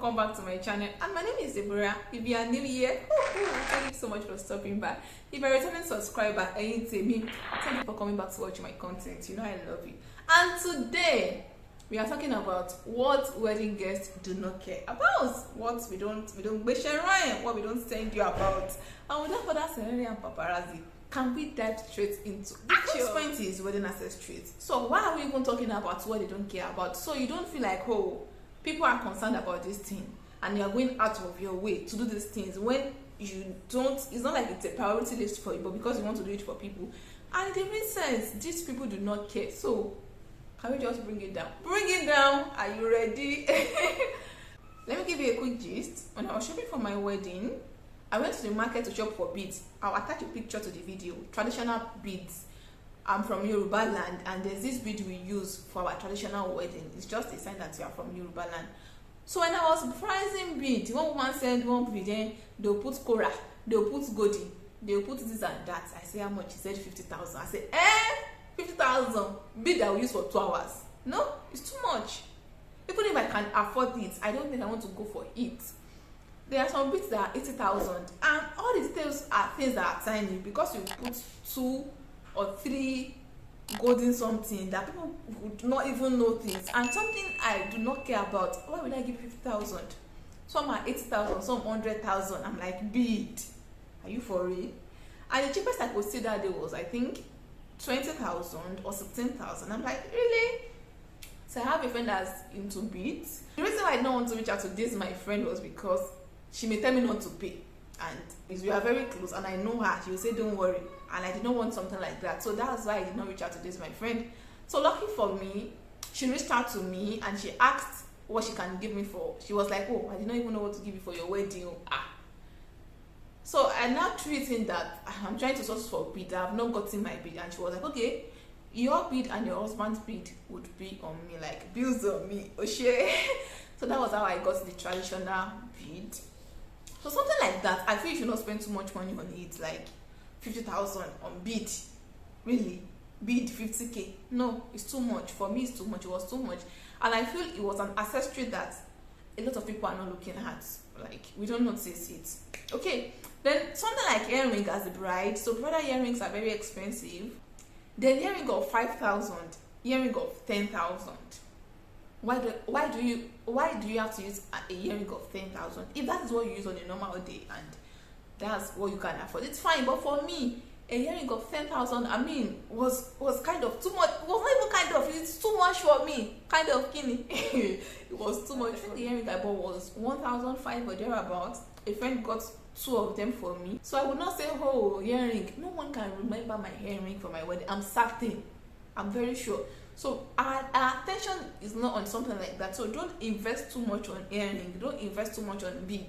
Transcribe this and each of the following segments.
welcome back to my channel, and my name is Deborah. If you are new here, thank you so much for stopping by. If you're a returning subscriber, thank you for coming back to watch my content. You know I love you. And today we are talking about what wedding guests do not care about, what we don't what we don't send you about, and without further ceremony and paparazzi, can we dive straight into the first point is wedding accessories. So why are we even talking about what they don't care about? So you don't feel like, oh, people are concerned about this thing and you're going out of your way to do these things when you don't. It's not like it's a priority list for you, but because you want to do it for people, and it makes sense. These people do not care. So can we just bring it down? Are you ready? Let me give you a quick gist. When I was shopping for my wedding, I went to the market to shop for beads. I'll attach a picture to the video. Traditional beads. I'm from Yoruba land, and there's this bead we use for our traditional wedding. It's just a sign that you are from Yoruba land. So when I was pricing bead, one woman said one bead, they'll put Kora, they'll put Godi, they'll put this and that. I said, how much? She said 50,000. I said, 50,000 bead I will use for 2 hours. No, it's too much. Even if I can afford it, I don't think I want to go for it. There are some beads that are 80,000, and all the details are things that are tiny because you put 2 or 3 golden something that people would not even notice, and something I do not care about. Why would I give 50,000? Some are 80,000, some 100,000. I'm like, bead, are you for real? And the cheapest I could see that day was, I think, 20,000 or 16,000. I'm like, really? So I have a friend that's into beads. The reason why I didn't want to reach out to this my friend was because she may tell me not to pay, and we are very close and I know her. She will say don't worry, and I did not want something like that. So that's why I did not reach out to this my friend. So lucky for me, she reached out to me and she asked what she can give me for. She was like, oh, I did not even know what to give you for your wedding. So I now treating that I'm trying to source for bid. I have not gotten my bid, and she was like, okay, your bid and your husband's bid would be on me, like bills on me. Oshe. So that was how I got the traditional bid. So something like that, I feel you should not spend too much money on it, like 50,000 on bid. Really? Bid 50k? No, it's too much. For me, it's too much. It was too much. And I feel it was an accessory that a lot of people are not looking at. Like, we don't notice it. Okay, then something like earring as a bride. So brother earrings are very expensive. Then earring of 5,000, earring of 10,000. Why do you have to use a earring of 10,000 if that is what you use on a normal day and that's what you can afford? It's fine, but for me, a earring of 10,000, I mean, was kind of too much. It was not even kind of. It's too much for me. Kind of skinny. It was too much. I think the earring I bought was 1,500 or thereabouts. A friend got 2 of them for me, so I would not say, oh, earring. No one can remember my earring for my wedding. I'm certain. I'm very sure. So our attention is not on something like that. So don't invest too much on earring. Don't invest too much on bead.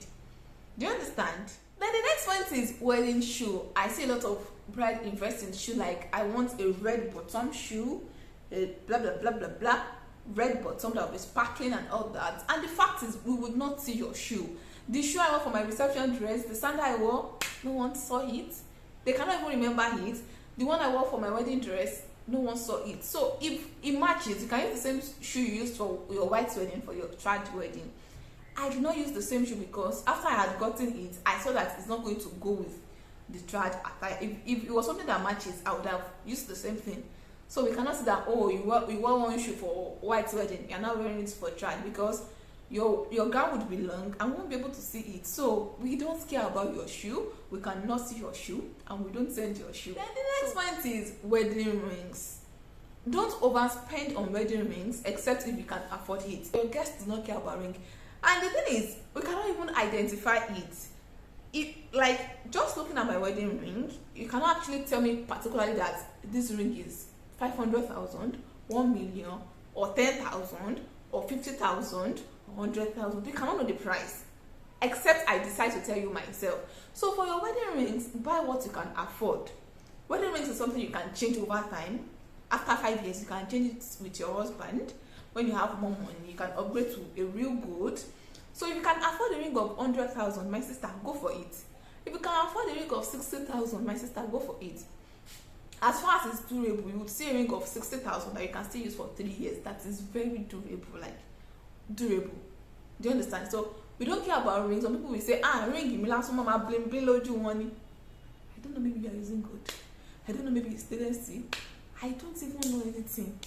Do you understand? Then the next point is wedding shoe. I see a lot of bride invest in shoe, like I want a red bottom shoe, a blah blah blah blah blah, red bottom that will be sparkling and all that. And the fact is, we would not see your shoe. The shoe I wore for my reception dress, the sandal I wore, no one saw it. They cannot even remember it. The one I wore for my wedding dress, no one saw it. So if it matches, you can use the same shoe you used for your white wedding, for your trad wedding. I did not use the same shoe because after I had gotten it, I saw that it's not going to go with the trad attire. If it was something that matches, I would have used the same thing. So we cannot say that, oh, you wore one shoe for white wedding, you're not wearing it for trad, because your gown would be long and we won't be able to see it. So we don't care about your shoe. We cannot see your shoe, and we don't send your shoe. Then the next point is wedding rings. Don't overspend on wedding rings except if you can afford it. Your guests do not care about ring. And the thing is, we cannot even identify it. Like, just looking at my wedding ring, you cannot actually tell me particularly that this ring is 500,000, 1 million, or 10,000, or 50,000, 100,000. You cannot know the price, except I decide to tell you myself. So for your wedding rings, buy what you can afford. Wedding rings is something you can change over time. After 5 years, you can change it with your husband. When you have more money, you can upgrade to a real good. So if you can afford a ring of 100,000, my sister, go for it. If you can afford a ring of 60,000, my sister, go for it. As far as it's durable, you would see a ring of 60,000 that you can still use for 3 years. That is very durable, like durable. Do you understand? So we don't care about rings. Some people will say, ring give me last mama bling loju money. I don't know, maybe you are using good. I don't know, maybe it's stainless steel. I don't even know anything.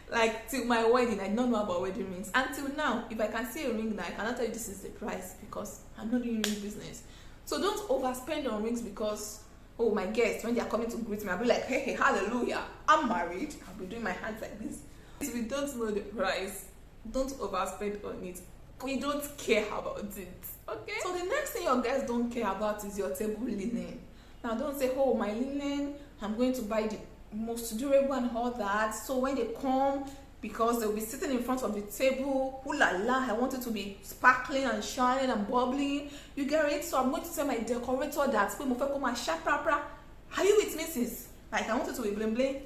Like till my wedding, I don't know about wedding rings. Until now, if I can see a ring now, I cannot tell you this is the price because I'm not doing ring business. So don't overspend on rings because, oh, my guests, when they are coming to greet me, I'll be like, hey, hallelujah, I'm married. I'll be doing my hands like this. If you don't know the price, don't overspend on it. We don't care about it. Okay? So the next thing your guests don't care about is your table linen. Now don't say, oh, my linen, I'm going to buy the most durable and all that. So when they come, because they'll be sitting in front of the table, ooh la la, I want it to be sparkling and shining and bubbling. You get it? So I'm going to tell my decorator that, are you with me, sis? Like, I want it to be bling bling.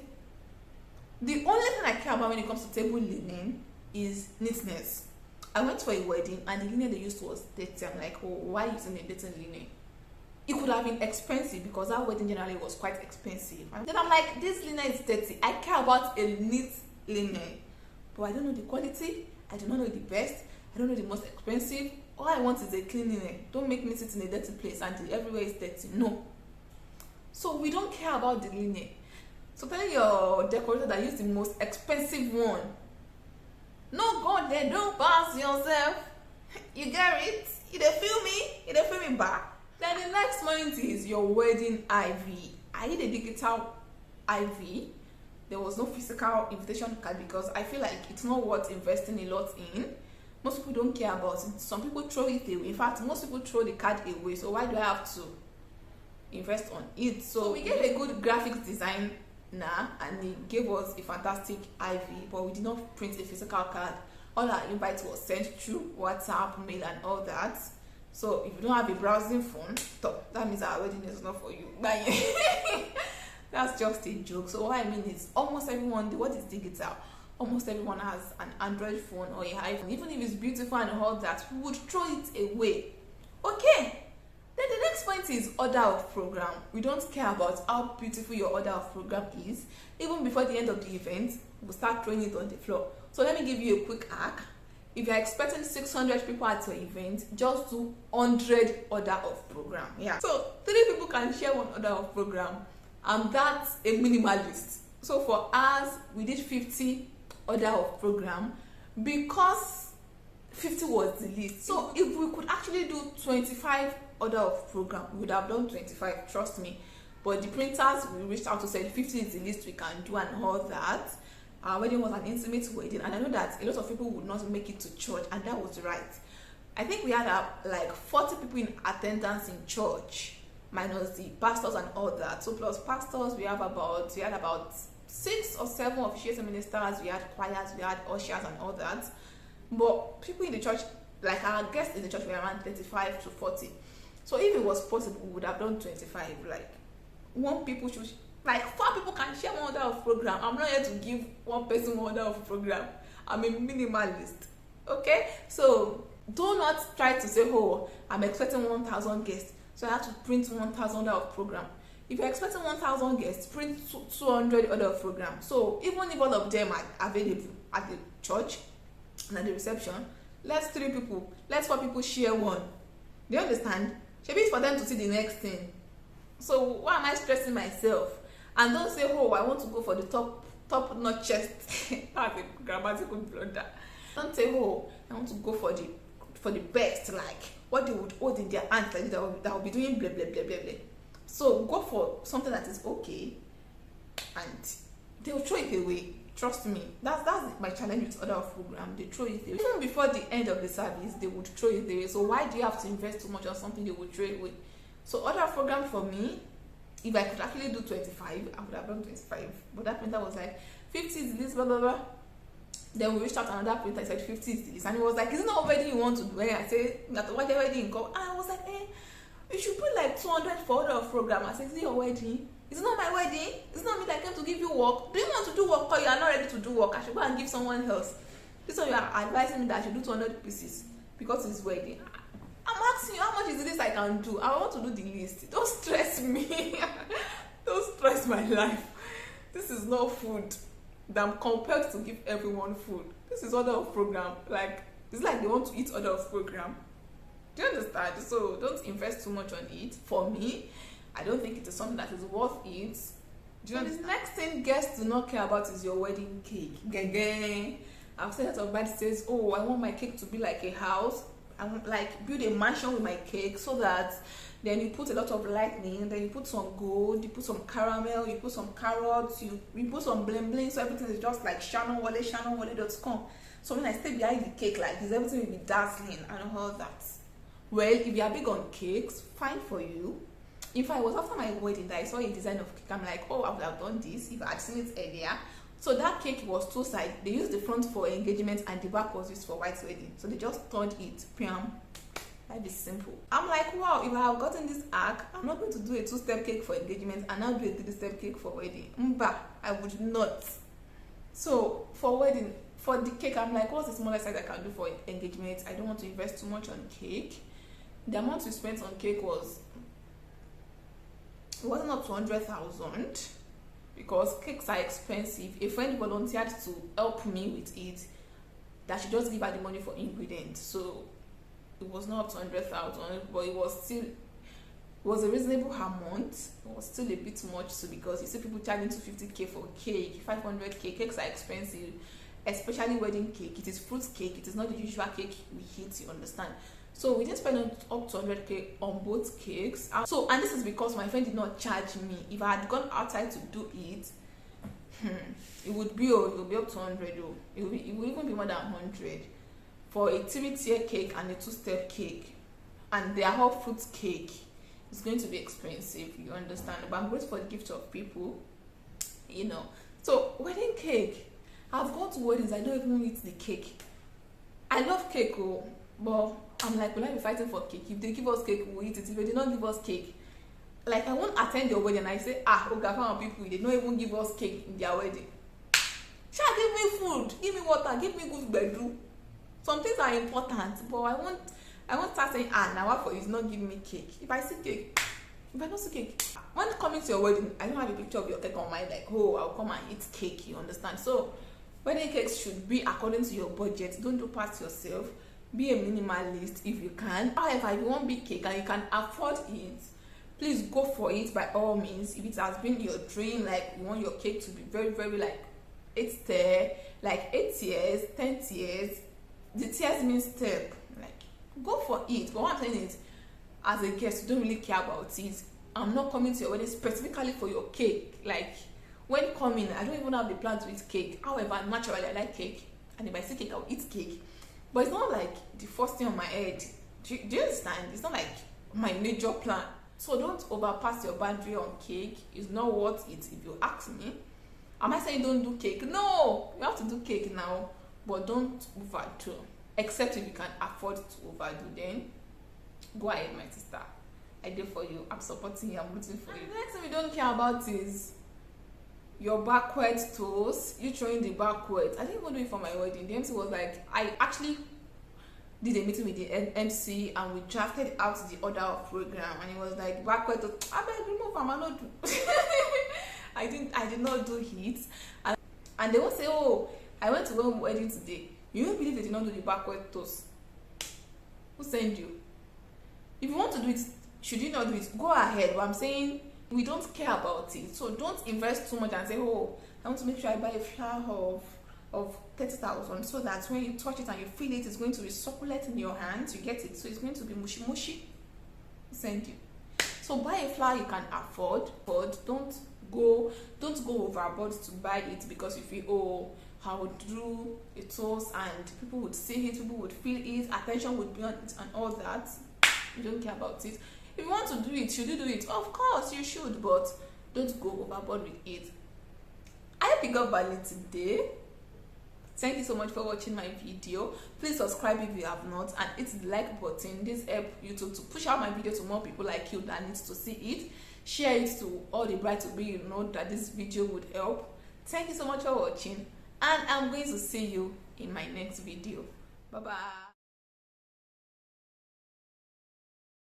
The only thing I care about when it comes to table linen is neatness. I went for a wedding and the linen they used was dirty. I'm like, oh, why using a dirty linen? It could have been expensive because that wedding generally was quite expensive. And then I'm like, this linen is dirty. I care about a neat linen. But I don't know the quality. I do not know the best. I don't know the most expensive. All I want is a clean linen. Don't make me sit in a dirty place until everywhere is dirty. No. So we don't care about the linen. So tell your decorator that use the most expensive one. No, God, they don't pass yourself. You get it? You dey feel me? You dey feel me back? Then the next point is your wedding IV. I did a digital IV. There was no physical invitation card because I feel like it's not worth investing a lot in. Most people don't care about it. Some people throw it away. In fact, most people throw the card away. So why do I have to invest on it? So we get a good graphics designer and he gave us a fantastic IV, but we did not print a physical card. All our invites was sent through WhatsApp, mail, and all that. So if you don't have a browsing phone, stop. That means our wedding is not for you. That's just a joke. So what I mean is almost everyone, what is digital? Almost everyone has an Android phone or an iPhone. Even if it's beautiful and all that, we would throw it away. Okay. Then the next point is order of program. We don't care about how beautiful your order of program is. Even before the end of the event, we'll start throwing it on the floor. So let me give you a quick hack. If you're expecting 600 people at your event, just do 100 order of program. Yeah. So 3 people can share one order of program, and that's a minimalist. So for us, we did 50 order of program because 50 was the least. So if we could actually do 25 order of program, we would have done 25. Trust me. But the printers we reached out to said 50 is the least we can do and all that. Our wedding was an intimate wedding, and I know that a lot of people would not make it to church, and that was right. I think we had like 40 people in attendance in church, minus the pastors and all that. So plus pastors, we had about 6 or 7 officiating ministers, we had choirs, we had ushers and all that. But people in the church, like our guests in the church, were around 35 to 40. So if it was possible, we would have done 25. Like 4 people can share one order of program. I'm not here to give one person one order of program. I'm a minimalist. Okay? So do not try to say, oh, I'm expecting 1,000 guests, so I have to print 1,000 order of program. If you're expecting 1,000 guests, print 200 order of program. So even if all of them are available at the church and at the reception, let's 4 people share one. Do you understand? Maybe it's for them to see the next thing. So why am I stressing myself? And don't say, oh, I want to go for the top notch chest. That's a grammatical blunder. Don't say, oh, I want to go for the best, like what they would hold in their hands, like that will be doing blah blah blah blah blah. So go for something that is okay, and they will throw it away. Trust me. That's my challenge with other program. They throw it away. Even before the end of the service, they would throw it away. So why do you have to invest too much on something they would throw away? So other program for me, if I could actually do 25, I would have done 25. But that printer was like, 50 is this, blah, blah, blah. Then we reached out to another printer, I said 50 is this. And he was like, isn't that wedding you want to do? And I said, what the wedding you go? And I was like, you should put like 200 for order of program. I said, is it your wedding? It's not my wedding. It's not me that came to give you work. Do you want to do work or you are not ready to do work? I should go and give someone else. This one you are advising me that I should do 200 pieces because it's wedding. I'm asking you, how much is this I can do? I want to do the list. Don't stress me. Don't stress my life. This is not food that I'm compelled to give everyone food. This is order of program. Like, It's like they want to eat other program. Do you understand? So don't invest too much on it. For me, I don't think it is something that is worth it. Do you understand? The next thing guests do not care about is your wedding cake. I've seen that somebody says, oh, I want my cake to be like a house. I want like build a mansion with my cake, so that then you put a lot of lightning, then you put some gold, you put some caramel, you put some carrots, you put some bling bling, so everything is just like ShannonWale.com. So when I stay behind the cake like this, everything will be dazzling and all that. Well, if you are big on cakes, fine for you. If I was after my wedding that I saw a design of cake, I'm like, oh, I would have done this if I had seen it earlier. So that cake was two sides. They used the front for engagement and the back was used for white wedding. So they just turned it. Life is simple. I'm like, wow, if I have gotten this arc, I'm not going to do a 2-step cake for engagement and now do a 3-step cake for wedding. I would not. So for wedding, for the cake, I'm like, what's the smallest size I can do for engagement? I don't want to invest too much on cake. The amount we spent on cake wasn't up to 100,000. Because cakes are expensive. A friend volunteered to help me with it, that she just give her the money for ingredients. So it was not up to 100,000, but it was a reasonable amount. It was still a bit much, so because you see people charging 250k for cake, 500k. Cakes are expensive, especially wedding cake. It is fruit cake. It is not the usual cake we eat. You understand? So we didn't spend up to 100k on both cakes. And this is because my friend did not charge me. If I had gone outside to do it, it would be up to 100. It would even be more than 100 for a 3-tier cake and a 2-step cake, and they are all fruit cake. It's going to be expensive. You understand? But I'm grateful for the gift of people. You know. So wedding cake. I've gone to weddings. I don't even eat the cake. I love cake, but I'm like, will I be fighting for cake? If they give us cake, we'll eat it. If they did not give us cake, like I won't attend your wedding and I say, Oga people, they don't even give us cake in their wedding. Sha, give me food, give me water, give me good bedroom. Some things are important, but I won't start saying, now what for you not give me cake. If I don't see cake, when coming to your wedding, I don't have a picture of your cake on my like, oh, I'll come and eat cake, you understand? So wedding cakes should be according to your budget. Don't do past yourself. Be a minimalist if you can. However, if you want big cake and you can afford it, please go for it by all means. If it has been your dream, like you want your cake to be very, very like 8 tiers, 10 tiers. The tiers means step. Like, go for it. But what I'm saying is, as a guest, you don't really care about it. I'm not coming to your wedding specifically for your cake. Like, when coming, I don't even have the plan to eat cake. However, naturally, I like cake. And if I see cake, I'll eat cake. But it's not like the first thing on my head. Do you understand? It's not like my major plan. So don't overpass your boundary on cake. It's not worth it if you ask me. Am I saying don't do cake? No! You have to do cake now. But don't overdo. Except if you can afford to overdo, then go ahead, my sister. I did for you. I'm supporting you. I'm rooting for you. The next thing we don't care about is your backward toast. You throwing the backwards. I didn't even do it for my wedding. The MC was like, I actually did a meeting with the MC and we drafted out the order of program, and it was like backward toast. I better remove them. I not do. I did not do it. And they will say, oh, I went to one wedding today. You won't believe they did not do the backward toast. Who sent you? If you want to do it, should you not do it? Go ahead. But I'm saying we don't care about it. So don't invest too much and say, oh, I want to make sure I buy a flower of 30,000, so that when you touch it and you feel it, it's going to be succulent in your hands. You get it? So it's going to be mushy mushy. Send you. So buy a flower you can afford, but don't go overboard to buy it because you feel, oh, I would do a toast and people would see it, people would feel it, attention would be on it and all that. You don't care about it. If you want to do it, should you do it? Of course you should, but don't go overboard with it. I hope you got value today. Thank you so much for watching my video. Please subscribe if you have not and hit the like button. This helps YouTube to push out my video to more people like you that needs to see it. Share it to all the bride to be, you know that this video would help. Thank you so much for watching, and I'm going to see you in my next video. Bye bye.